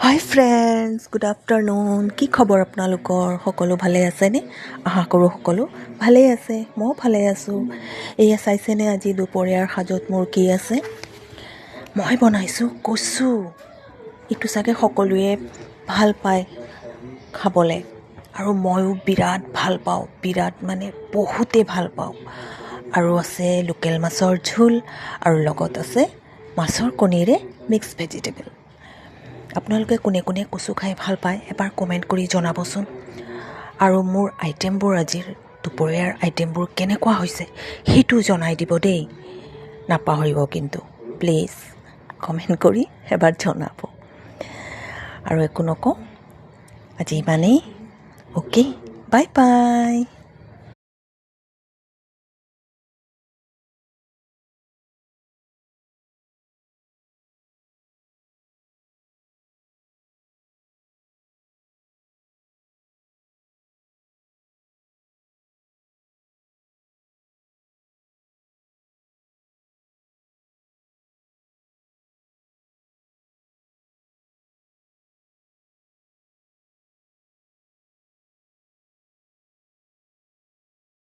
হাই friends, good afternoon. কি খবৰ আপোনালোকৰ? সকলো ভালে আছেনে? আশা কৰোঁ সকলো ভালেই আছে। ময়ো ভালে আছোঁ। এয়া চাইছেনে আজি দুপৰীয়াৰ সাজত মোৰ কি আছে? মই বনাইছোঁ কচু। এইটো চাগে সকলোৱে ভাল পায় খাবলৈ, আৰু ময়ো বিৰাট ভাল পাওঁ, বিৰাট মানে বহুতেই ভাল পাওঁ। আৰু আছে লোকেল মাছৰ ঝোল, আৰু লগত আছে মাছৰ কণীৰে মিক্স ভেজিটেবল। আপোনালোকে কোনে কোনে কচু খাই ভাল পায় এবাৰ কমেণ্ট কৰি জনাবচোন। আৰু মোৰ আইটেমবোৰ, আজিৰ দুপৰীয়াৰ আইটেমবোৰ কেনেকুৱা হৈছে সেইটো জনাই দিব দেই, নাপাহৰিব কিন্তু প্লিজ কমেণ্ট কৰি এবাৰ জনাব। আৰু একো নকওঁ, আজি ইমানেই। Okay, bye bye.